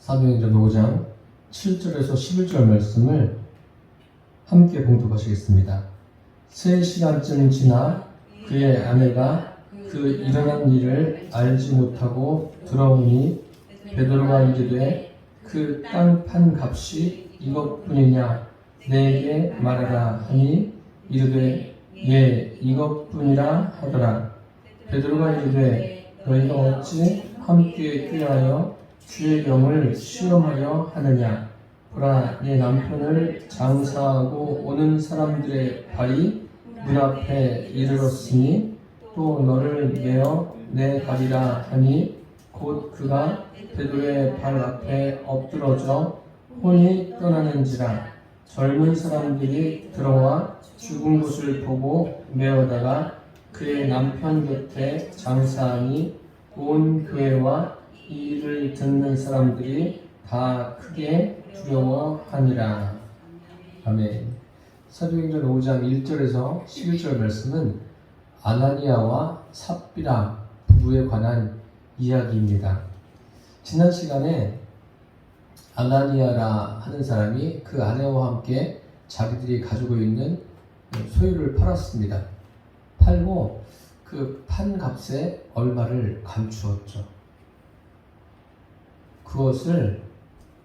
사도행전 5장 7절에서 11절 말씀을 함께 봉독하시겠습니다. 3시간쯤 지나 그의 아내가 그 일어난 일을 알지 못하고 들어오니 베드로가 이르되 그 땅 판 값이 이것뿐이냐 내게 말하라 하니 이르되 예 이것뿐이라 하더라. 베드로가 이르되 너희가 어찌 함께 꾀하여 주의 영을 시험하려 하느냐. 보라 내 남편을 장사하고 오는 사람들의 발이 문 앞에 이르렀으니 또 너를 메어 내가리라 하니 곧 그가 베드로의 발 앞에 엎드러져 혼이 떠나는지라. 젊은 사람들이 들어와 죽은 것을 보고 메어다가 그의 남편 곁에 장사하니 온 교회와 이 일을 듣는 사람들이 다 크게 두려워하니라. 아멘. 사도행전 5장 1절에서 11절 말씀은 아나니아와 삽비라 부부에 관한 이야기입니다. 지난 시간에 아나니아라 하는 사람이 그 아내와 함께 자기들이 가지고 있는 소유를 팔았습니다. 팔고 그 판 값에 얼마를 감추었죠. 그것을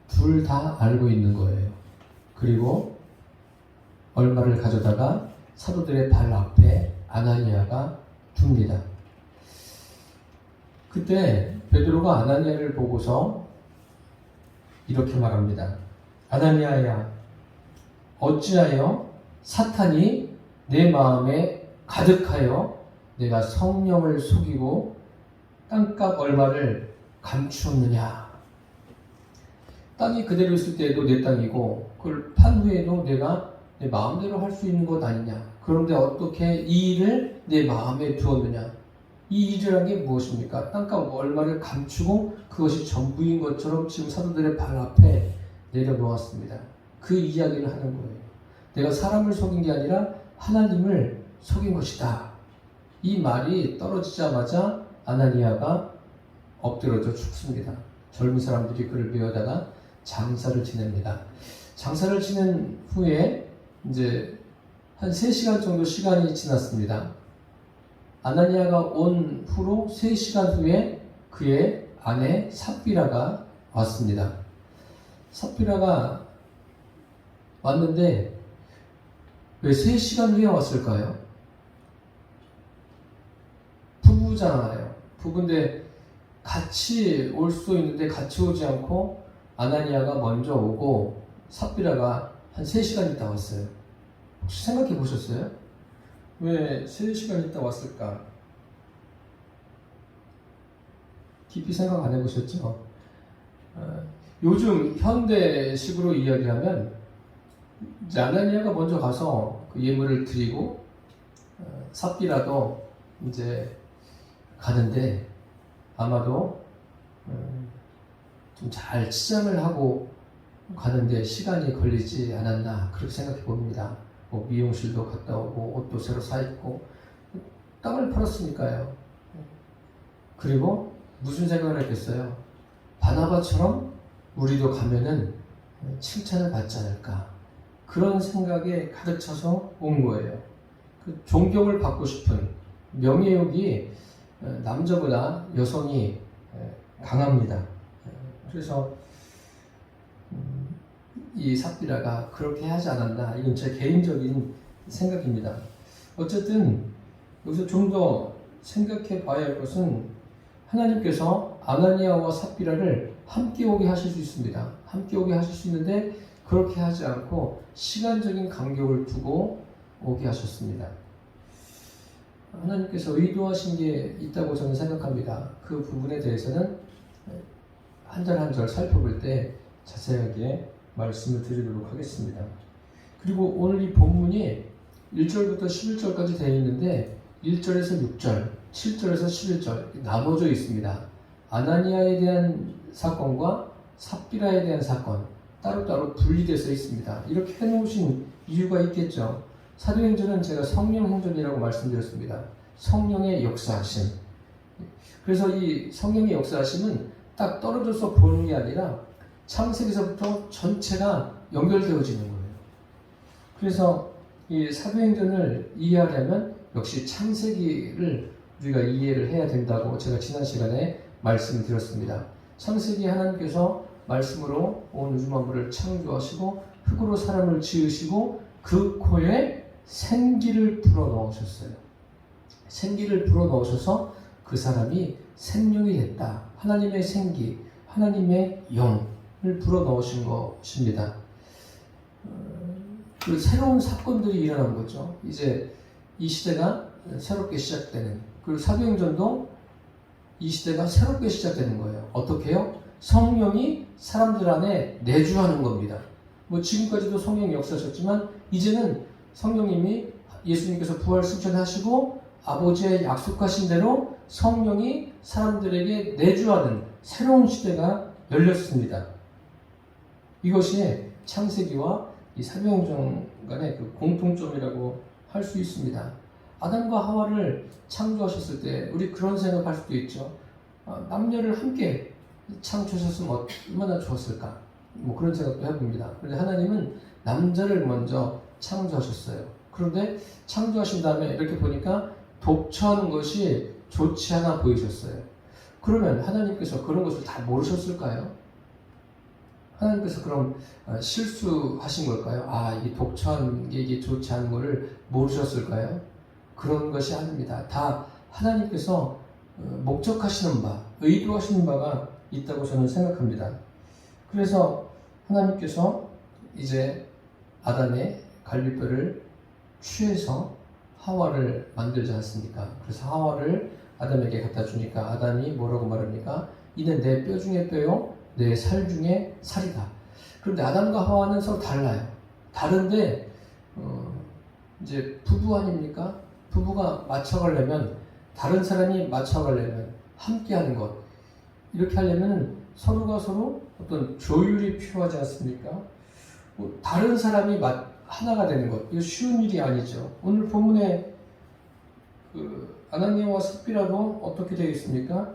둘 다 알고 있는 거예요. 그리고 얼마를 가져다가 사도들의 발 앞에 아나니아가 둡니다. 그때 베드로가 아나니아를 보고서 이렇게 말합니다. 아나니아야, 어찌하여 사탄이 내 마음에 가득하여 내가 성령을 속이고 땅값 얼마를 감추었느냐. 땅이 그대로 있을 때에도 내 땅이고 그걸 판 후에도 내가 내 마음대로 할 수 있는 것 아니냐. 그런데 어떻게 이 일을 내 마음에 두었느냐. 이 일이라는 게 무엇입니까? 땅값 얼마를 감추고 그것이 전부인 것처럼 지금 사도들의 발 앞에 내려놓았습니다. 그 이야기를 하는 거예요. 내가 사람을 속인 게 아니라 하나님을 속인 것이다. 이 말이 떨어지자마자 아나니아가 엎드러져 죽습니다. 젊은 사람들이 그를 메어다가 장사를 지냅니다. 장사를 지낸 후에 이제 한 3시간 정도 시간이 지났습니다. 아나니아가 온 후로 3시간 후에 그의 아내 삽비라가 왔습니다. 삽비라가 왔는데 왜 3시간 후에 왔을까요? 부부잖아요. 부부인데 같이 올 수도 있는데 같이 오지 않고 아나니아가 먼저 오고 삽비라가 한 3시간 있다 왔어요. 혹시 생각해 보셨어요? 왜 3시간 있다 왔을까? 깊이 생각 안 해보셨죠? 요즘 현대식으로 이야기하면 이제 아나니아가 먼저 가서 그 예물을 드리고 삽비라도 이제 가는데 아마도 좀 잘 치장을 하고 가는데 시간이 걸리지 않았나 그렇게 생각해 봅니다. 뭐 미용실도 갔다 오고 옷도 새로 사 입고 땅을 팔았으니까요. 그리고 무슨 생각을 했겠어요? 바나바처럼 우리도 가면은 칭찬을 받지 않을까 그런 생각에 가득 차서 온 거예요. 그 존경을 받고 싶은 명예욕이 남자보다 여성이 강합니다. 그래서 이 삽비라가 그렇게 하지 않았나 이건 제 개인적인 생각입니다. 어쨌든 여기서 좀 더 생각해 봐야 할 것은 하나님께서 아나니아와 삽비라를 함께 오게 하실 수 있습니다. 함께 오게 하실 수 있는데 그렇게 하지 않고 시간적인 간격을 두고 오게 하셨습니다. 하나님께서 의도하신 게 있다고 저는 생각합니다. 그 부분에 대해서는 한 절 한 절 살펴볼 때 자세하게 말씀을 드리도록 하겠습니다. 그리고 오늘 이 본문이 1절부터 11절까지 되어 있는데 1절에서 6절, 7절에서 11절 나눠져 있습니다. 아나니아에 대한 사건과 삽비라에 대한 사건 따로따로 분리되어 있습니다. 이렇게 해놓으신 이유가 있겠죠. 사도행전은 제가 성령행전이라고 말씀드렸습니다. 성령의 역사하심. 그래서 이 성령의 역사하심은 딱 떨어져서 보는 게 아니라 창세기서부터 전체가 연결되어지는 거예요. 그래서 이 사도행전을 이해하려면 역시 창세기를 우리가 이해를 해야 된다고 제가 지난 시간에 말씀을 드렸습니다. 창세기 하나님께서 말씀으로 온 우주 만물을 창조하시고 흙으로 사람을 지으시고 그 코에 생기를 불어넣으셨어요. 생기를 불어넣으셔서 그 사람이 생명이 됐다. 하나님의 생기, 하나님의 영을 불어넣으신 것입니다. 그 새로운 사건들이 일어난 거죠. 이제 이 시대가 새롭게 시작되는, 그리고 사도행전도 이 시대가 새롭게 시작되는 거예요. 어떻게 해요? 성령이 사람들 안에 내주하는 겁니다. 뭐 지금까지도 성령이 역사하셨지만 이제는 성령님이 예수님께서 부활 승천하시고 아버지의 약속하신 대로 성령이 사람들에게 내주하는 새로운 시대가 열렸습니다. 이것이 창세기와 이 사도행전 간의 그 공통점이라고 할 수 있습니다. 아담과 하와를 창조하셨을 때 우리 그런 생각할 수도 있죠. 남녀를 함께 창조하셨으면 얼마나 좋았을까? 뭐 그런 생각도 해봅니다. 그런데 하나님은 남자를 먼저 창조하셨어요. 그런데 창조하신 다음에 이렇게 보니까 독처하는 것이 좋지 않아 보이셨어요. 그러면 하나님께서 그런 것을 다 모르셨을까요? 하나님께서 그럼 실수하신 걸까요? 이 독처하는 게 이게 좋지 않은 것을 모르셨을까요? 그런 것이 아닙니다. 다 하나님께서 목적하시는 바, 의도하시는 바가 있다고 저는 생각합니다. 그래서 하나님께서 이제 아담의 갈비뼈를 취해서 하와를 만들지 않습니까? 그래서 하와를 아담에게 갖다 주니까 아담이 뭐라고 말합니까? 이는 내 뼈 중에 뼈요, 내 살 중에 살이다. 그런데 아담과 하와는 서로 달라요. 다른데 이제 부부 아닙니까? 부부가 맞춰가려면, 다른 사람이 맞춰가려면 함께하는 것, 이렇게 하려면 서로가 서로 어떤 조율이 필요하지 않습니까? 다른 사람이 하나가 되는 것, 이거 쉬운 일이 아니죠. 오늘 본문에 아나니아와 삽비라도 어떻게 되어 있습니까?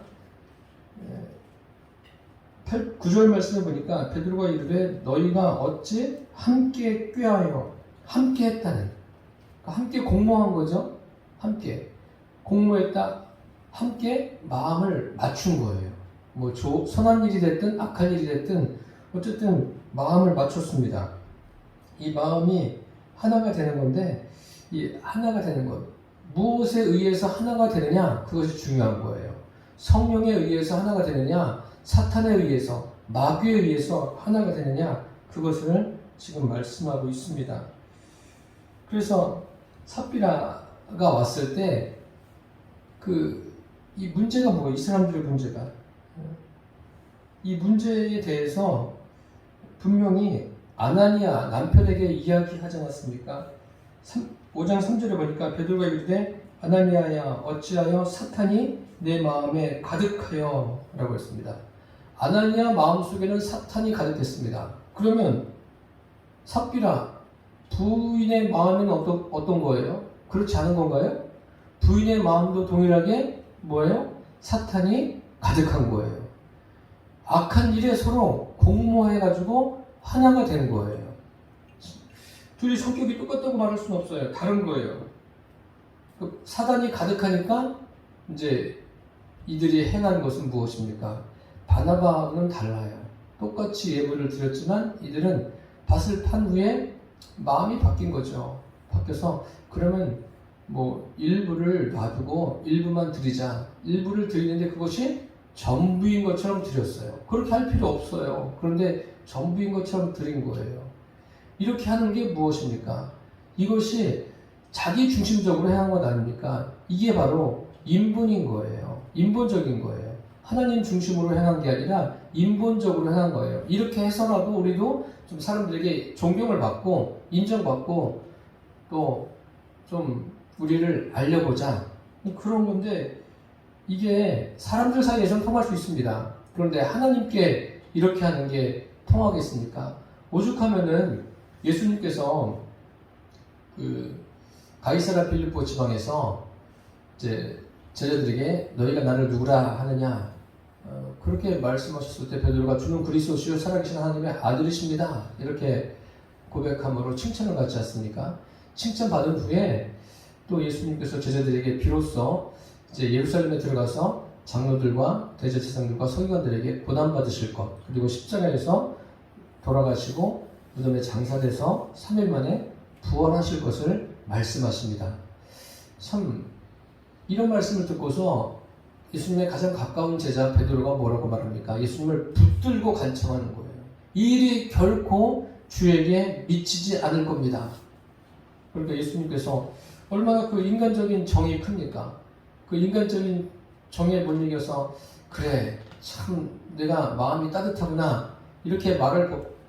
9절 말씀을 보니까 베드로가 이르되 너희가 어찌 함께 꾀하여, 함께 했다는, 함께 공모한 거죠. 함께 공모했다, 함께 마음을 맞춘 거예요. 뭐 선한 일이 됐든 악한 일이 됐든 어쨌든 마음을 맞췄습니다. 이 마음이 하나가 되는 건데, 이 하나가 되는 것, 무엇에 의해서 하나가 되느냐, 그것이 중요한 거예요. 성령에 의해서 하나가 되느냐, 사탄에 의해서, 마귀에 의해서 하나가 되느냐, 그것을 지금 말씀하고 있습니다. 그래서 삽비라가 왔을 때 이 문제가 뭐예요? 이 사람들의 문제가, 이 문제에 대해서 분명히 아나니아 남편에게 이야기하지 않았습니까? 5장 3절에 보니까 베드로가 이르되 아나니아야 어찌하여 사탄이 내 마음에 가득하여 라고 했습니다. 아나니아 마음속에는 사탄이 가득했습니다. 그러면 삽비라, 부인의 마음에는 어떤 거예요? 그렇지 않은 건가요? 부인의 마음도 동일하게 뭐예요? 사탄이 가득한 거예요. 악한 일에 서로 공모해가지고 하나가 되는 거예요. 둘이 성격이 똑같다고 말할 수는 없어요. 다른 거예요. 사단이 가득하니까 이제 이들이 행한 것은 무엇입니까? 바나바는 달라요. 똑같이 예물을 드렸지만 이들은 밭을 판 후에 마음이 바뀐 거죠. 바뀌어서 그러면 뭐 일부를 놔두고 일부만 드리자. 일부를 드리는데 그것이 전부인 것처럼 드렸어요. 그렇게 할 필요 없어요. 그런데 전부인 것처럼 드린 거예요. 이렇게 하는 게 무엇입니까? 이것이 자기 중심적으로 행한 것 아닙니까? 이게 바로 인본인 거예요. 인본적인 거예요. 하나님 중심으로 행한 게 아니라 인본적으로 행한 거예요. 이렇게 해서라도 우리도 좀 사람들에게 존경을 받고 인정받고 또 좀 우리를 알려보자, 그런 건데 이게 사람들 사이에서는 통할 수 있습니다. 그런데 하나님께 이렇게 하는 게 통하겠습니까? 오죽하면은 예수님께서 가이사랴 빌립보 지방에서 이제 제자들에게 너희가 나를 누구라 하느냐, 그렇게 말씀하셨을 때 베드로가 주는 그리스도시요 살아계신 하나님의 아들이십니다. 이렇게 고백함으로 칭찬을 받지 않습니까? 칭찬받은 후에 또 예수님께서 제자들에게 비로소 이제 예루살렘에 들어가서 장로들과 대제사장들과 서기관들에게 고난받으실 것, 그리고 십자가에서 돌아가시고 무덤에 장사돼서 3일 만에 부활하실 것을 말씀하십니다. 참 이런 말씀을 듣고서 예수님의 가장 가까운 제자 베드로가 뭐라고 말합니까? 예수님을 붙들고 간청하는 거예요. 이 일이 결코 주에게 미치지 않을 겁니다. 그러니까 예수님께서 얼마나 그 인간적인 정이 큽니까? 그 인간적인 정에 못 이겨서 그래 참 내가 마음이 따뜻하구나 이렇게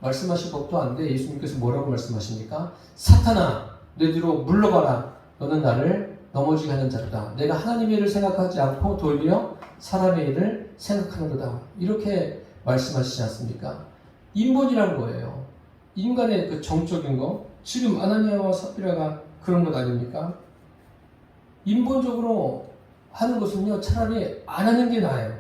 말씀하실 법도 한데 예수님께서 뭐라고 말씀하십니까? 사탄아 내 뒤로 물러가라. 너는 나를 넘어지게 하는 자로다. 내가 하나님의 일을 생각하지 않고 돌려 사람의 일을 생각하는도다. 이렇게 말씀하시지 않습니까? 인본이란 거예요. 인간의 그 정적인 거. 지금 아나니아와 삽비라가 그런 것 아닙니까? 인본적으로 하는 것은요 차라리 안 하는 게 나아요.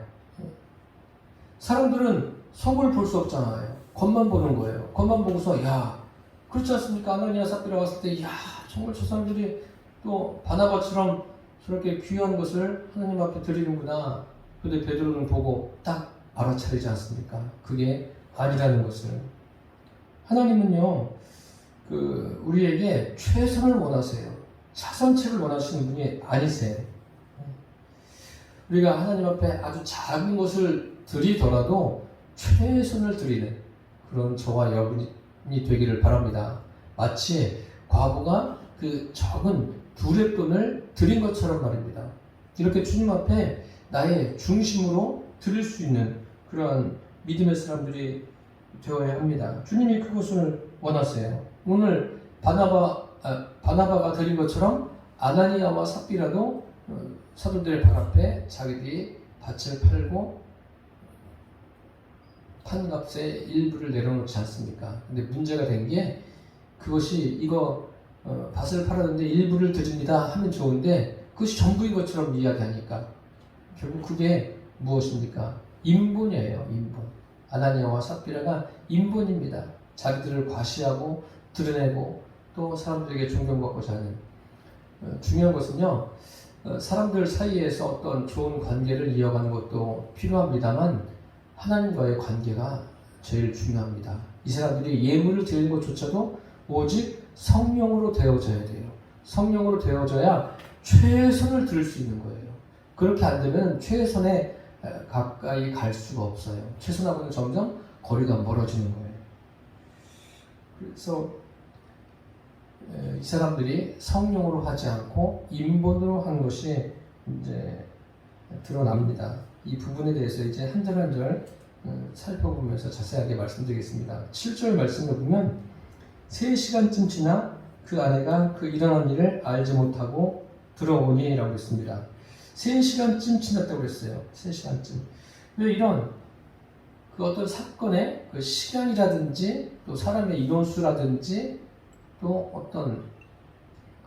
사람들은 속을 볼 수 없잖아요. 겉만 보는 거예요. 겉만 보고서 야 그렇지 않습니까? 아나니아 삽비라 왔을 때 야 정말 저 사람들이 또 바나바처럼 저렇게 귀한 것을 하나님 앞에 드리는구나. 근데 베드로는 보고 딱 알아차리지 않습니까? 그게 아니라는 것을. 하나님은요 우리에게 최선을 원하세요. 차선책을 원하시는 분이 아니세요. 우리가 하나님 앞에 아주 작은 것을 드리더라도 최선을 드리는 그런 저와 여러분이 되기를 바랍니다. 마치 과부가 그 적은 두렙돈을 드린 것처럼 말입니다. 이렇게 주님 앞에 나의 중심으로 드릴 수 있는 그러한 믿음의 사람들이 되어야 합니다. 주님이 그것을 원하세요. 오늘 바나바가 드린 것처럼 아나니아와 삽비라도 사도들의 발 앞에 자기들이 밭을 팔고 판 값의 일부를 내려놓지 않습니까? 근데 문제가 된 게 그것이 이거 밭을 팔았는데 일부를 드립니다 하면 좋은데 그것이 전부인 것처럼 이야기하니까 결국 그게 무엇입니까? 인본이에요. 인본. 아나니아와 삽비라가 인본입니다. 자기들을 과시하고 드러내고 또 사람들에게 존경받고자 하는 중요한 것은요 사람들 사이에서 어떤 좋은 관계를 이어가는 것도 필요합니다만 하나님과의 관계가 제일 중요합니다. 이 사람들이 예물을 드리는 것조차도 오직 성령으로 되어져야 돼요. 성령으로 되어져야 최선을 들을 수 있는 거예요. 그렇게 안 되면 최선에 가까이 갈 수가 없어요. 최선하고는 점점 거리가 멀어지는 거예요. 그래서 이 사람들이 성령으로 하지 않고 인본으로 한 것이 이제 드러납니다. 이 부분에 대해서 이제 한 절 한 절 살펴보면서 자세하게 말씀드리겠습니다. 7절 말씀을 보면 3시간쯤 지나 그 아내가 그 일어난 일을 알지 못하고 들어오니 라고 했습니다. 3시간쯤 지났다고 했어요. 3시간쯤. 왜 이런 그 어떤 사건의 그 시간이라든지 또 사람의 인원수라든지 또 어떤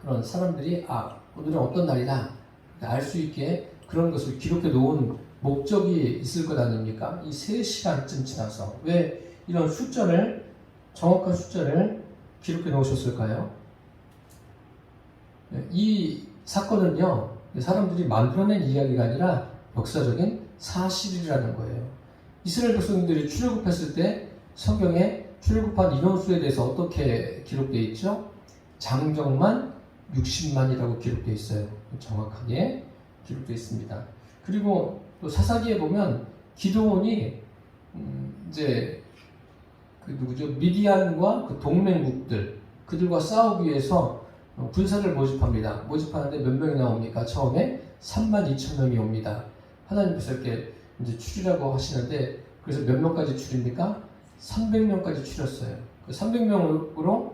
그런 사람들이 오늘은 어떤 날이다 알 수 있게 그런 것을 기록해 놓은 목적이 있을 것 아닙니까? 이 3시간쯤 지나서 왜 이런 정확한 숫자를 기록해 놓으셨을까요? 이 사건은요 사람들이 만들어낸 이야기가 아니라 역사적인 사실이라는 거예요. 이스라엘 백성들이 출애굽했을 때 성경에 출애굽한 인원수에 대해서 어떻게 기록되어 있죠? 장정만 60만이라고 기록되어 있어요. 정확하게 기록되어 있습니다. 그리고 또 사사기에 보면 기드온이 이제 그 누구죠? 미디안과 그 동맹국들 그들과 싸우기 위해서 군사를 모집합니다. 모집하는데 몇 명이 나옵니까? 처음에 32,000명이 옵니다. 하나님께서 이렇게 이제 추리라고 하시는데 그래서 몇 명까지 추립니까? 300명까지 추렸어요. 그 300명으로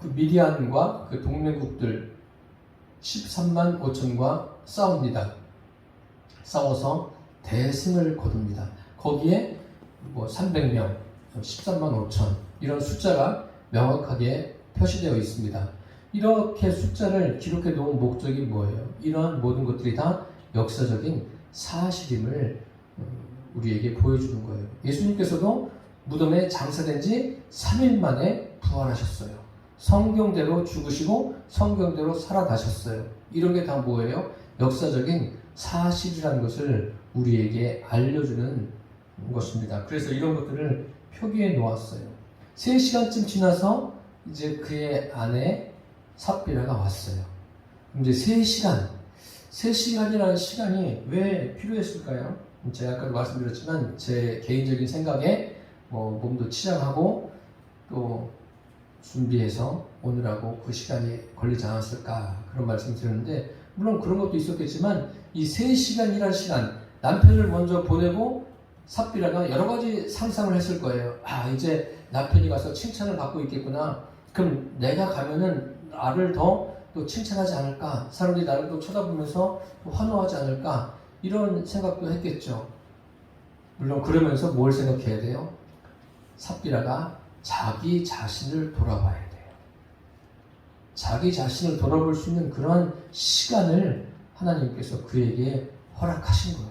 그 미디안과 그 동맹국들 13만 5천과 싸웁니다. 싸워서 대승을 거둡니다. 거기에 뭐 300명, 13만 5천 이런 숫자가 명확하게 표시되어 있습니다. 이렇게 숫자를 기록해 놓은 목적이 뭐예요? 이러한 모든 것들이 다 역사적인 사실임을 우리에게 보여주는 거예요. 예수님께서도 무덤에 장사된 지 3일 만에 부활하셨어요. 성경대로 죽으시고 성경대로 살아나셨어요. 이런 게 다 뭐예요? 역사적인 사실이라는 것을 우리에게 알려주는 것입니다. 그래서 이런 것들을 표기해 놓았어요. 3시간쯤 지나서 이제 그의 아내 삽비라가 왔어요. 이제 3시간이라는 시간이 왜 필요했을까요? 제가 아까 말씀드렸지만 제 개인적인 생각에 몸도 치장하고 또 준비해서 오느라고 그 시간이 걸리지 않았을까 그런 말씀 드렸는데, 물론 그런 것도 있었겠지만 이 3시간이라는 시간, 남편을 먼저 보내고 삽비라가 여러 가지 상상을 했을 거예요. 이제 남편이 가서 칭찬을 받고 있겠구나. 그럼 내가 가면은 나를 더 또 칭찬하지 않을까? 사람들이 나를 또 쳐다보면서 환호하지 않을까? 이런 생각도 했겠죠. 물론 그러면서 뭘 생각해야 돼요? 삽비라가 자기 자신을 돌아봐야 돼요. 자기 자신을 돌아볼 수 있는 그런 시간을 하나님께서 그에게 허락하신 거예요.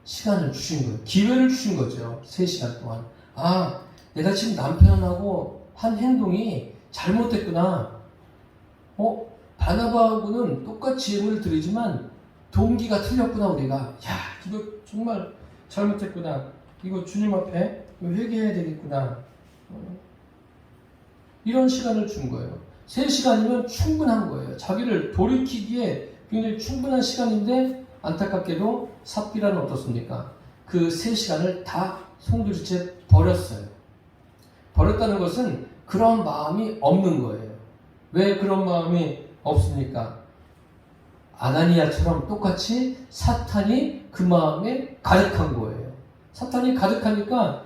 시간을 주신 거예요. 기회를 주신 거죠. 3시간 동안. 내가 지금 남편하고 한 행동이 잘못됐구나. 바나바하고는 똑같이 예물을 드리지만 동기가 틀렸구나 우리가. 이거 정말 잘못했구나. 이거 주님 앞에 회개해야 되겠구나. 이런 시간을 준 거예요. 3시간이면 충분한 거예요. 자기를 돌이키기에 굉장히 충분한 시간인데, 안타깝게도 삽비라는 어떻습니까? 그 3시간을 다 송두리째 버렸어요. 버렸다는 것은 그런 마음이 없는 거예요. 왜 그런 마음이 없습니까? 아나니아처럼 똑같이 사탄이 그 마음에 가득한 거예요. 사탄이 가득하니까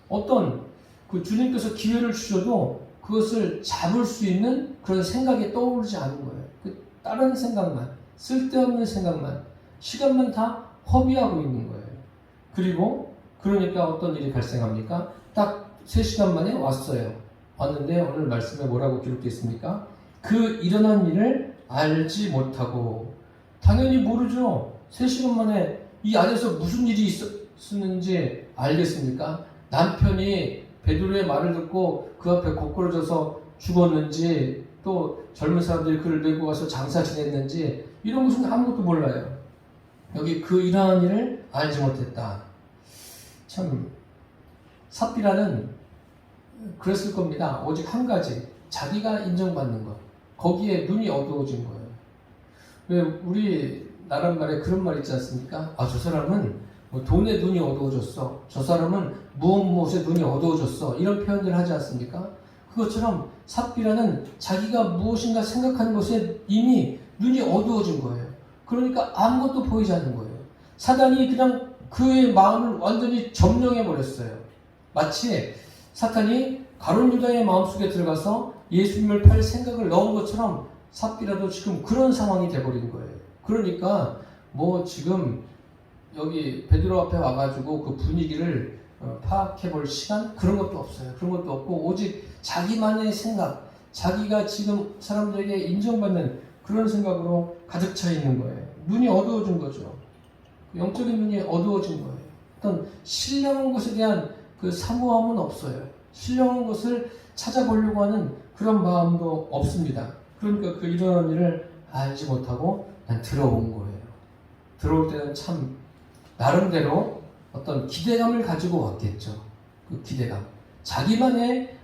어떤 그 주님께서 기회를 주셔도 그것을 잡을 수 있는 그런 생각이 떠오르지 않은 거예요. 그 다른 생각만, 쓸데없는 생각만, 시간만 다 허비하고 있는 거예요. 그리고 그러니까 어떤 일이 발생합니까? 딱 3시간 만에 왔어요. 왔는데 오늘 말씀에 뭐라고 기록되어 있습니까? 그 일어난 일을 알지 못하고, 당연히 모르죠. 3시간 만에 이 안에서 무슨 일이 있었는지 알겠습니까? 남편이 베드로의 말을 듣고 그 앞에 고꾸라져서 죽었는지, 또 젊은 사람들이 그를 메고 가서 장사 지냈는지, 이런 것은 아무것도 몰라요. 여기 그 일어난 일을 알지 못했다. 참, 삽비라는 그랬을 겁니다. 오직 한 가지, 자기가 인정받는 것. 거기에 눈이 어두워진 거예요. 왜 우리 나란 말에 그런 말 있지 않습니까? 저 사람은 돈에 눈이 어두워졌어. 저 사람은 무엇에 눈이 어두워졌어. 이런 표현들을 하지 않습니까? 그것처럼 삽비라는 자기가 무엇인가 생각하는 것에 이미 눈이 어두워진 거예요. 그러니까 아무것도 보이지 않는 거예요. 사단이 그냥 그의 마음을 완전히 점령해 버렸어요. 마치 사탄이 가룟 유다의 마음속에 들어가서 예수님을 팔 생각을 넣은 것처럼 삽비라도 지금 그런 상황이 돼버린 거예요. 그러니까 지금 여기 베드로 앞에 와가지고 그 분위기를 파악해볼 시간? 그런 것도 없어요. 그런 것도 없고 오직 자기만의 생각, 자기가 지금 사람들에게 인정받는 그런 생각으로 가득 차 있는 거예요. 눈이 어두워진 거죠. 영적인 눈이 어두워진 거예요. 어떤 신령한 것에 대한 그 사모함은 없어요. 신령한 것을 찾아보려고 하는 그런 마음도 없습니다. 그러니까 그 일어난 일을 알지 못하고 그냥 들어온 거예요. 들어올 때는 참 나름대로 어떤 기대감을 가지고 왔겠죠. 그 기대감. 자기만의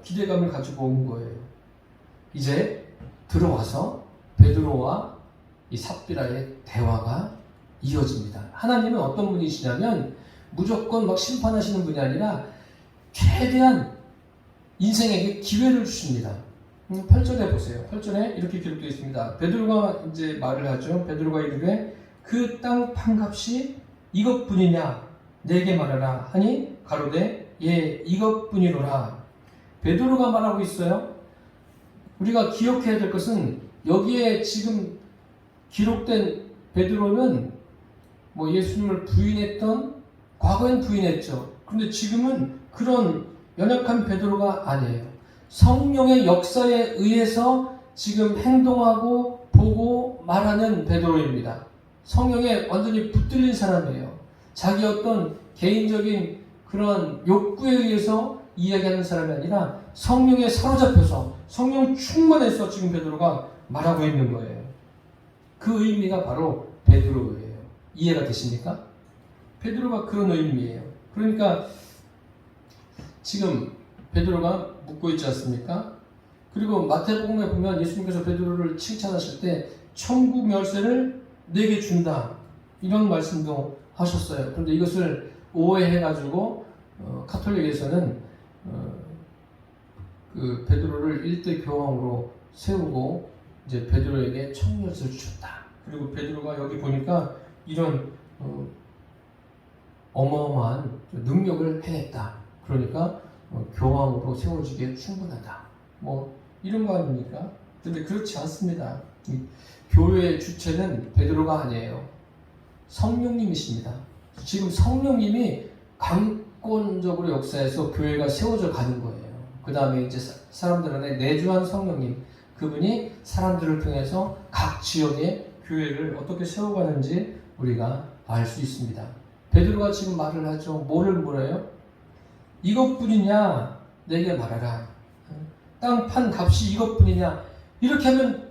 기대감을 가지고 온 거예요. 이제 들어와서 베드로와 이 삽비라의 대화가 이어집니다. 하나님은 어떤 분이시냐면 무조건 막 심판하시는 분이 아니라 최대한 인생에게 기회를 주십니다. 8절에 보세요. 8절에 이렇게 기록되어 있습니다. 베드로가 이제 말을 하죠. 베드로가 이르되 그 땅 판값이 이것뿐이냐 내게 말하라 하니 가로되 예 이것뿐이로라. 베드로가 말하고 있어요. 우리가 기억해야 될 것은 여기에 지금 기록된 베드로는 예수님을 부인했던, 과거엔 부인했죠. 그런데 지금은 그런 연약한 베드로가 아니에요. 성령의 역사에 의해서 지금 행동하고 보고 말하는 베드로입니다. 성령에 완전히 붙들린 사람이에요. 자기 어떤 개인적인 그런 욕구에 의해서 이야기하는 사람이 아니라 성령에 사로잡혀서 성령 충만해서 지금 베드로가 말하고 있는 거예요. 그 의미가 바로 베드로예요. 이해가 되십니까? 베드로가 그런 의미예요. 그러니까 지금 베드로가 묻고 있지 않습니까? 그리고 마태복음에 보면 예수님께서 베드로를 칭찬하실 때 천국 열쇠를 내게 준다 이런 말씀도 하셨어요. 그런데 이것을 오해해가지고 카톨릭에서는 그 베드로를 일대 교황으로 세우고 이제 베드로에게 천국 열쇠를 주셨다. 그리고 베드로가 여기 보니까 이런 어마어마한 능력을 해냈다. 그러니까 교황으로 세워지기에 충분하다. 뭐 이런 거 아닙니까? 근데 그렇지 않습니다. 교회의 주체는 베드로가 아니에요. 성령님이십니다. 지금 성령님이 강권적으로 역사해서 교회가 세워져 가는 거예요. 그 다음에 이제 사람들 안에 내주한 성령님, 그분이 사람들을 통해서 각 지역의 교회를 어떻게 세워가는지 우리가 알 수 있습니다. 베드로가 지금 말을 하죠. 뭐를 물어요? 이것뿐이냐? 내게 말하라. 땅 판 값이 이것뿐이냐? 이렇게 하면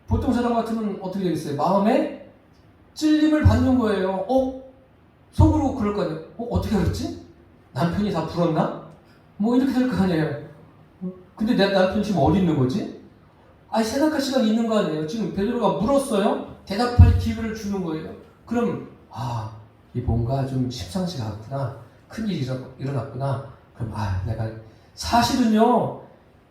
보통 사람 같으면 어떻게 되겠어요? 마음에 찔림을 받는 거예요. 속으로 그럴 거 아니에요. 어떻게 알았지? 남편이 다 불었나? 뭐 이렇게 될 거 아니에요. 근데 내 남편 지금 어디 있는 거지? 생각할 시간이 있는 거 아니에요. 지금 베드로가 물었어요. 대답할 기회를 주는 거예요. 그럼 이 뭔가 좀 심상치가 않구나. 큰일이 일어났구나. 그럼 내가 사실은요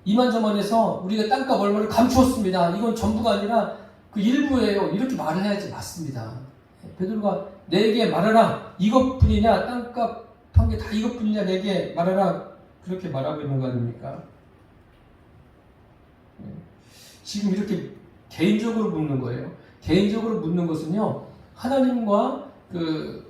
이만저만해서 우리가 땅값 얼마를 감추었습니다. 이건 전부가 아니라 그 일부예요. 이렇게 말을 해야지 맞습니다. 베드로가 내게 말하라. 이것뿐이냐? 땅값 한 게 다 이것뿐이냐? 내게 말하라. 그렇게 말하고 있는 거 아닙니까? 지금 이렇게 개인적으로 묻는 거예요. 개인적으로 묻는 것은요, 하나님과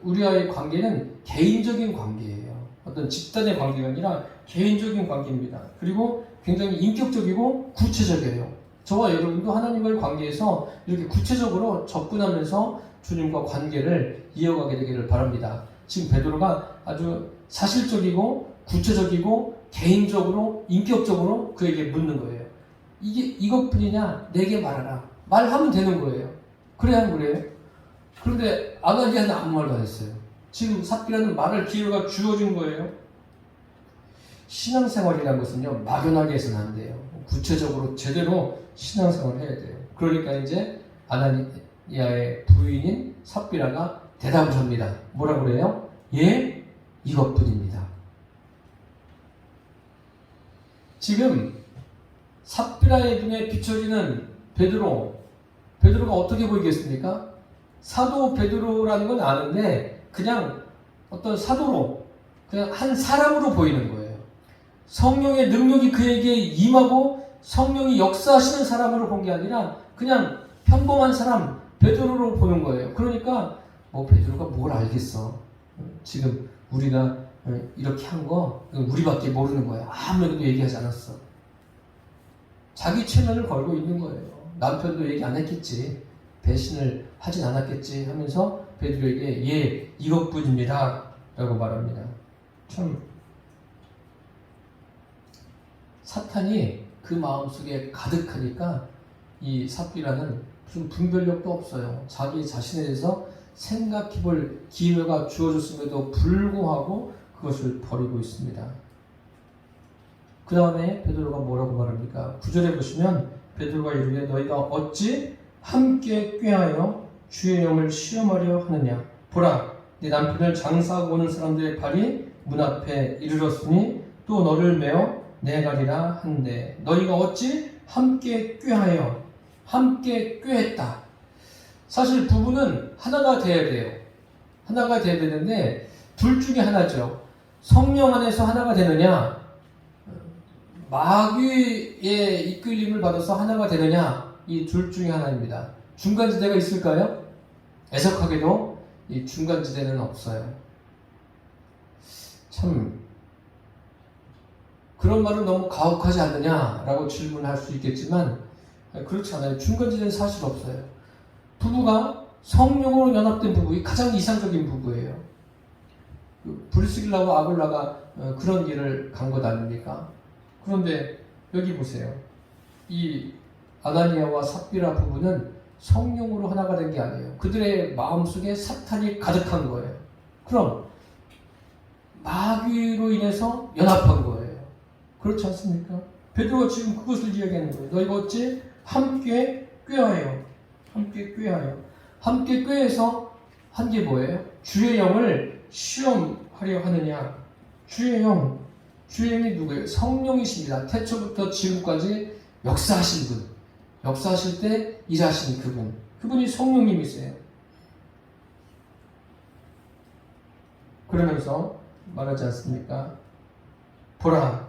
우리와의 관계는 개인적인 관계예요. 어떤 집단의 관계가 아니라 개인적인 관계입니다. 그리고 굉장히 인격적이고 구체적이에요. 저와 여러분도 하나님과의 관계에서 이렇게 구체적으로 접근하면서 주님과 관계를 이어가게 되기를 바랍니다. 지금 베드로가 아주 사실적이고 구체적이고 개인적으로 인격적으로 그에게 묻는 거예요. 이것뿐이냐? 내게 말하라. 말하면 되는 거예요. 그래야 하는 거예요. 그런데 아나니아는 아무 말도 안 했어요. 지금 삽비라는 말할 기회가 주어진 거예요. 신앙생활이라는 것은요, 막연하게 해서는 안 돼요. 구체적으로 제대로 신앙생활을 해야 돼요. 그러니까 이제 아나니아의 부인인 삽비라가 대답을 합니다. 뭐라고 그래요? 예, 이것뿐입니다. 지금 삽비라의 눈에 비춰지는 베드로가 어떻게 보이겠습니까? 사도 베드로라는 건 아는데 그냥 어떤 사도로 그냥 한 사람으로 보이는 거예요. 성령의 능력이 그에게 임하고 성령이 역사하시는 사람으로 본 게 아니라 그냥 평범한 사람 베드로로 보는 거예요. 그러니까 베드로가 뭘 알겠어. 지금 우리가 이렇게 한 거 우리밖에 모르는 거야. 아무래도 얘기하지 않았어. 자기 체면을 걸고 있는 거예요. 남편도 얘기 안 했겠지. 배신을 하진 않았겠지 하면서 베드로에게 예, 이것뿐입니다 라고 말합니다. 참 사탄이 그 마음속에 가득하니까 이 삽비라는 무슨 분별력도 없어요. 자기 자신에 대해서 생각해볼 기회가 주어졌음에도 불구하고 그것을 버리고 있습니다. 그 다음에 베드로가 뭐라고 말합니까? 9절에 보시면 베드로가 이르되 너희가 어찌 함께 꾀하여 주의 영을 시험하려 하느냐? 보라, 네 남편을 장사하고 오는 사람들의 발이 문 앞에 이르렀으니 또 너를 메어 내가리라 한데 너희가 어찌 함께 꾀하여 함께 꾀했다. 사실 부부는 하나가 돼야 돼요. 하나가 돼야 되는데 둘 중에 하나죠. 성령 안에서 하나가 되느냐, 마귀의 이끌림을 받아서 하나가 되느냐, 이 둘 중에 하나입니다. 중간지대가 있을까요? 애석하게도 이 중간지대는 없어요. 참 그런 말은 너무 가혹하지 않느냐라고 질문할 수 있겠지만 그렇지 않아요. 중간지대는 사실 없어요. 부부가 성령으로 연합된 부부, 가장 이상적인 부부예요. 브리스길라와 아굴라가 그런 길을 간 것 아닙니까? 그런데 여기 보세요. 이 아나니아와 삽비라 부부는 성령으로 하나가 된 게 아니에요. 그들의 마음속에 사탄이 가득한 거예요. 그럼 마귀로 인해서 연합한 거예요. 그렇지 않습니까? 베드로가 지금 그것을 이야기하는 거예요. 너희가 어찌 함께 꾀하여, 함께 꾀하여, 함께 꾀해서 한 게 뭐예요? 주의 영을 시험하려 하느냐? 주의 영이 누구예요? 성령이십니다. 태초부터 지금까지 역사하신 분, 역사하실 때 일하신 그분이 성령님이세요. 그러면서 말하지 않습니까? 보라,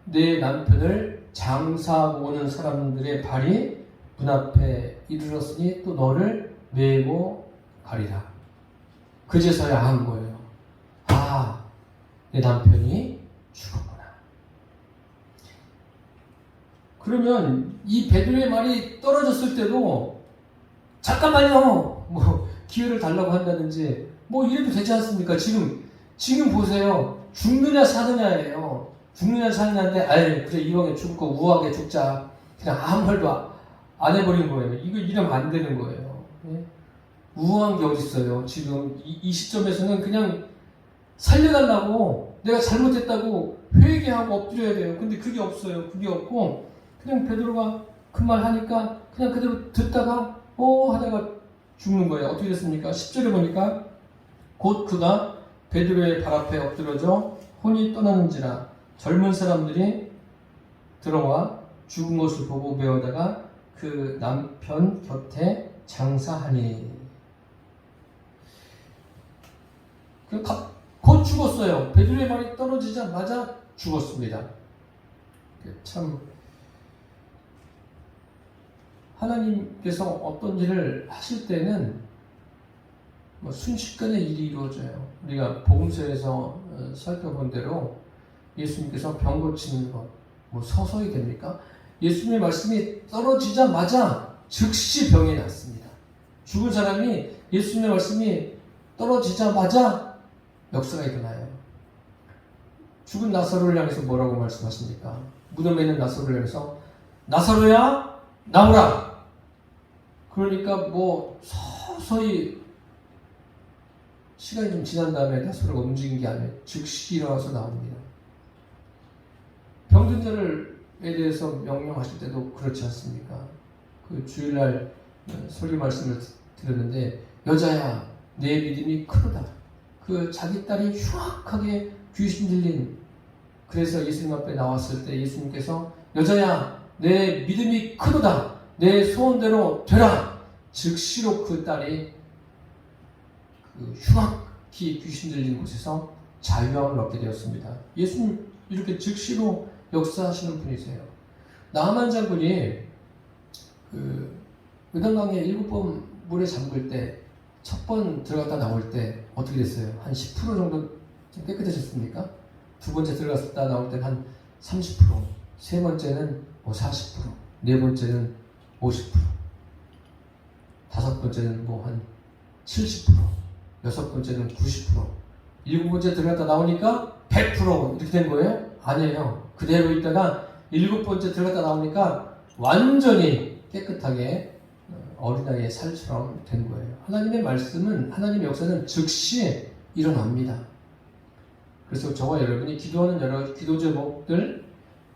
내 남편을 장사하고 오는 사람들의 발이 문 앞에 이르렀으니 또 너를 메고 가리라. 그제서야 한 거예요. 아, 내 남편이 죽었구나. 그러면 이 베드로의 말이 떨어졌을 때도 잠깐만요, 뭐 기회를 달라고 한다든지 뭐 이래도 되지 않습니까? 지금 보세요. 죽느냐 사느냐예요. 죽느냐 사느냐인데, 아이 그래 이왕에 죽을 거 우아하게 죽자. 그냥 아무 말도 안 해버린 거예요. 이거 이러면 안 되는 거예요. 네? 우아한 게 어딨어요. 지금 이 시점에서는 그냥 살려달라고, 내가 잘못했다고 회개하고 엎드려야 돼요. 근데 그게 없어요. 그게 없고 그냥 베드로가 그 말 하니까 그냥 그대로 듣다가 하다가 죽는 거예요. 어떻게 됐습니까? 10절에 보니까 곧 그가 베드로의 발 앞에 엎드러져 혼이 떠나는지라 젊은 사람들이 들어와 죽은 것을 보고 배우다가 그 남편 곁에 장사하니. 곧 죽었어요. 베드로의 말이 떨어지자마자 죽었습니다. 참 하나님께서 어떤 일을 하실 때는 순식간에 일이 이루어져요. 우리가 복음서에서 살펴본 대로 예수님께서 병 고치는 것 서서히 됩니까? 예수님의 말씀이 떨어지자마자 즉시 병이 났습니다. 죽은 사람이 예수님의 말씀이 떨어지자마자 역사가 일어나요. 죽은 나사로를 향해서 뭐라고 말씀하십니까? 무덤에 있는 나사로를 향해서 나사로야 나오라. 그러니까 서서히 시간이 좀 지난 다음에 나사로가 움직인 게 아니에요. 즉시 일어나서 나옵니다. 병든 자를에 대해서 명령하실 때도 그렇지 않습니까? 그 주일날 설교 말씀을 드렸는데, 여자야 내 믿음이 크도다. 그 자기 딸이 흉악하게 귀신 들린, 그래서 예수님 앞에 나왔을 때 예수님께서 여자야 내 믿음이 크도다. 내 소원대로 되라. 즉시로 그 딸이 그 흉악히 귀신 들린 곳에서 자유함을 얻게 되었습니다. 예수님 이렇게 즉시로 역사하시는 분이세요. 나아만 장군이 그 요단강에 7번 물에 잠글 때 첫 번 들어갔다 나올 때 어떻게 됐어요? 한 10% 정도 좀 깨끗해졌습니까? 두 번째 들어갔다 나올 때는 한 30%, 세 번째는 40%, 네 번째는 50%, 다섯 번째는 한 70%, 여섯 번째는 90%, 일곱 번째 들어갔다 나오니까 100% 이렇게 된 거예요? 아니에요. 그대로 있다가 일곱 번째 들어갔다 나오니까 완전히 깨끗하게 어린아이의 살처럼 된 거예요. 하나님의 말씀은, 하나님의 역사는 즉시 일어납니다. 그래서 저와 여러분이 기도하는 여러 기도 제목들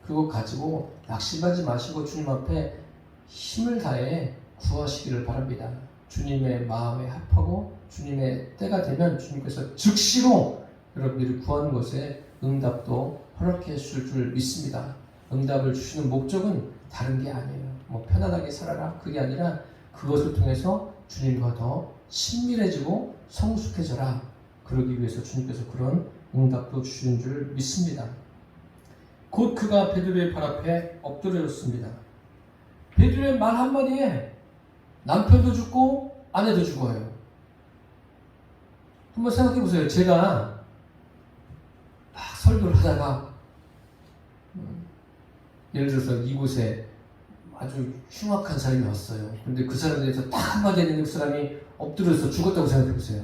그거 가지고 낙심하지 마시고 주님 앞에 힘을 다해 구하시기를 바랍니다. 주님의 마음에 합하고 주님의 때가 되면 주님께서 즉시로 여러분들이 구하는 것에 응답도 허락해 주실 줄 믿습니다. 응답을 주시는 목적은 다른 게 아니에요. 편안하게 살아라, 그게 아니라 그것을 통해서 주님과 더 친밀해지고 성숙해져라, 그러기 위해서 주님께서 그런 응답도 주시는 줄 믿습니다. 곧 그가 베드로의 발 앞에 엎드려졌습니다. 베드로의 말 한마디에 남편도 죽고 아내도 죽어요. 한번 생각해 보세요. 제가 막 설교를 하다가 예를 들어서 이곳에 아주 흉악한 사람이 왔어요. 근데 그 사람에 대해서 딱 한마디 했는데 그 사람이 엎드려서 죽었다고 생각해보세요.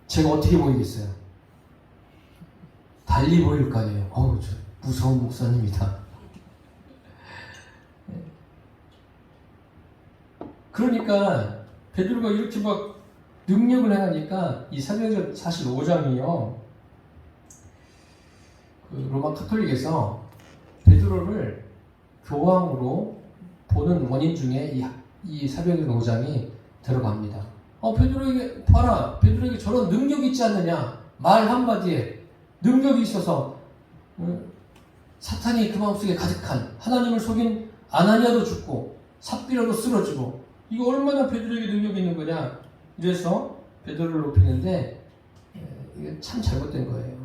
제가 어떻게 보이겠어요? 달리 보일 거 아니에요. 어우, 저 무서운 목사님이다. 그러니까 베드로가 이렇게 막 능력을 행하니까 이 사도행전 사실 5장이요. 그 로마 카톨릭에서 베드로를 교황으로 보는 원인 중에 이 사도행전 5장이 들어갑니다. 베드로에게 봐라, 베드로에게 저런 능력이 있지 않느냐? 말 한마디에 능력이 있어서 사탄이 그 마음속에 가득한 하나님을 속인 아나니아도 죽고 삽비라도 쓰러지고 이거 얼마나 베드로에게 능력이 있는 거냐? 이래서 베드로를 높이는데 이게 참 잘못된 거예요.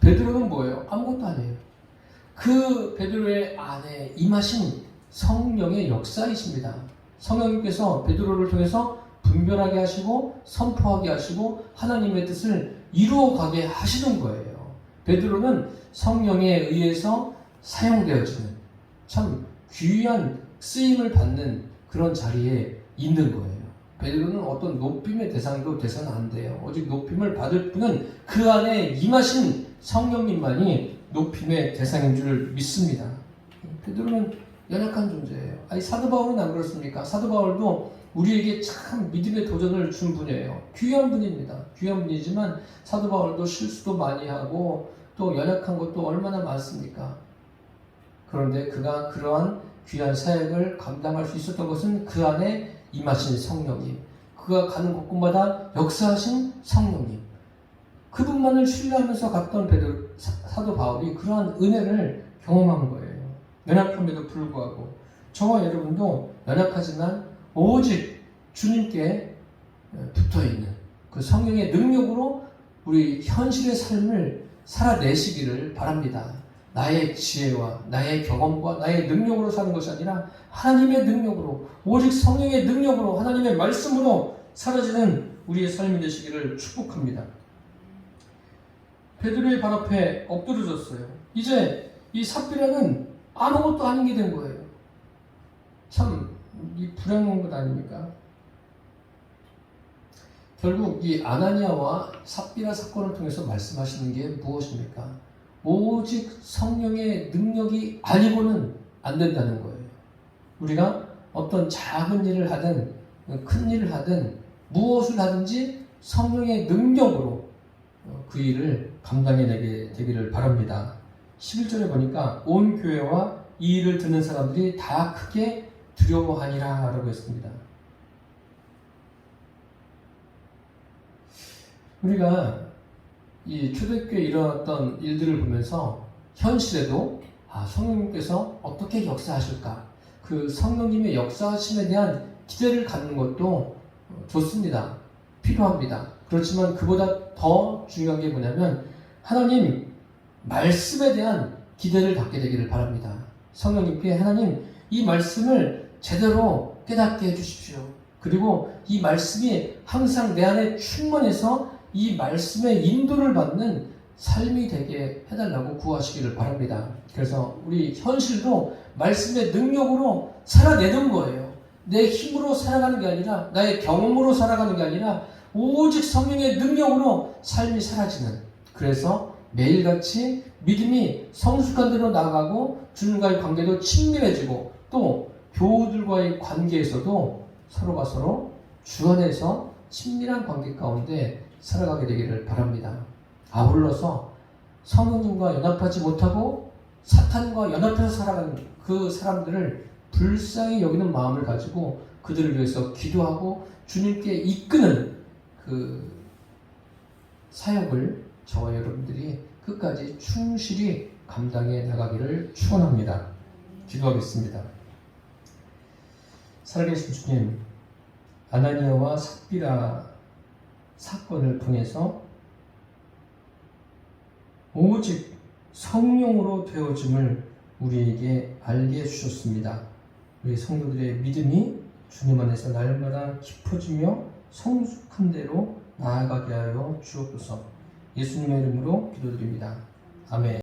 베드로는 뭐예요? 아무것도 아니에요. 그 베드로의 안에 임하신 성령의 역사이십니다. 성령님께서 베드로를 통해서 분별하게 하시고 선포하게 하시고 하나님의 뜻을 이루어가게 하시는 거예요. 베드로는 성령에 의해서 사용되어지는 참 귀한 쓰임을 받는 그런 자리에 있는 거예요. 베드로는 어떤 높임의 대상도 돼서는 안 돼요. 오직 높임을 받을 분은 그 안에 임하신 성령님만이 높임의 대상인 줄 믿습니다. 베드로는 연약한 존재예요. 아니, 사도 바울은 안 그렇습니까? 사도 바울도 우리에게 참 믿음의 도전을 준 분이에요. 귀한 분입니다. 귀한 분이지만 사도 바울도 실수도 많이 하고 또 연약한 것도 얼마나 많습니까? 그런데 그가 그러한 귀한 사역을 감당할 수 있었던 것은 그 안에 임하신 성령님, 그가 가는 곳곳마다 역사하신 성령님, 그분만을 신뢰하면서 갔던 사도 바울이 그러한 은혜를 경험한 거예요. 연약함에도 불구하고 저와 여러분도 연약하지만 오직 주님께 붙어있는 그 성령의 능력으로 우리 현실의 삶을 살아내시기를 바랍니다. 나의 지혜와 나의 경험과 나의 능력으로 사는 것이 아니라 하나님의 능력으로, 오직 성령의 능력으로, 하나님의 말씀으로 사라지는 우리의 삶이 되시기를 축복합니다. 베드로의 발 앞에 엎드려졌어요. 이제 이 삽비라는 아무것도 아닌 게 된 거예요. 참 이 불행한 것 아닙니까? 결국 이 아나니아와 삽비라 사건을 통해서 말씀하시는 게 무엇입니까? 오직 성령의 능력이 아니고는 안 된다는 거예요. 우리가 어떤 작은 일을 하든 큰 일을 하든 무엇을 하든지 성령의 능력으로 그 일을 감당해내게 되기를 바랍니다. 11절에 보니까 온 교회와 이 일을 듣는 사람들이 다 크게 두려워하니라 라고 했습니다. 우리가 이 초대교회에 일어났던 일들을 보면서 현실에도 성령님께서 어떻게 역사하실까, 그 성령님의 역사하심에 대한 기대를 갖는 것도 좋습니다. 필요합니다. 그렇지만 그보다 더 중요한 게 뭐냐면 하나님 말씀에 대한 기대를 갖게 되기를 바랍니다. 성령님께 하나님 이 말씀을 제대로 깨닫게 해주십시오. 그리고 이 말씀이 항상 내 안에 충만해서 이 말씀의 인도를 받는 삶이 되게 해달라고 구하시기를 바랍니다. 그래서 우리 현실도 말씀의 능력으로 살아내는 거예요. 내 힘으로 살아가는 게 아니라, 나의 경험으로 살아가는 게 아니라 오직 성령의 능력으로 삶이 사라지는, 그래서 매일같이 믿음이 성숙한 대로 나아가고 주님과의 관계도 친밀해지고 또 교우들과의 관계에서도 서로가 서로 주 안에서 친밀한 관계 가운데 살아가게 되기를 바랍니다. 아울러서 성령님과 연합하지 못하고 사탄과 연합해서 살아가는 그 사람들을 불쌍히 여기는 마음을 가지고 그들을 위해서 기도하고 주님께 이끄는 그 사역을 저와 여러분들이 끝까지 충실히 감당해 나가기를 축원합니다. 기도하겠습니다. 살아계신 주님, 아나니아와 삽비라 사건을 통해서 오직 성령으로 되어짐을 우리에게 알게 해주셨습니다. 우리 성도들의 믿음이 주님 안에서 날마다 깊어지며 성숙한 대로 나아가게 하여 주옵소서. 예수님의 이름으로 기도드립니다. 아멘.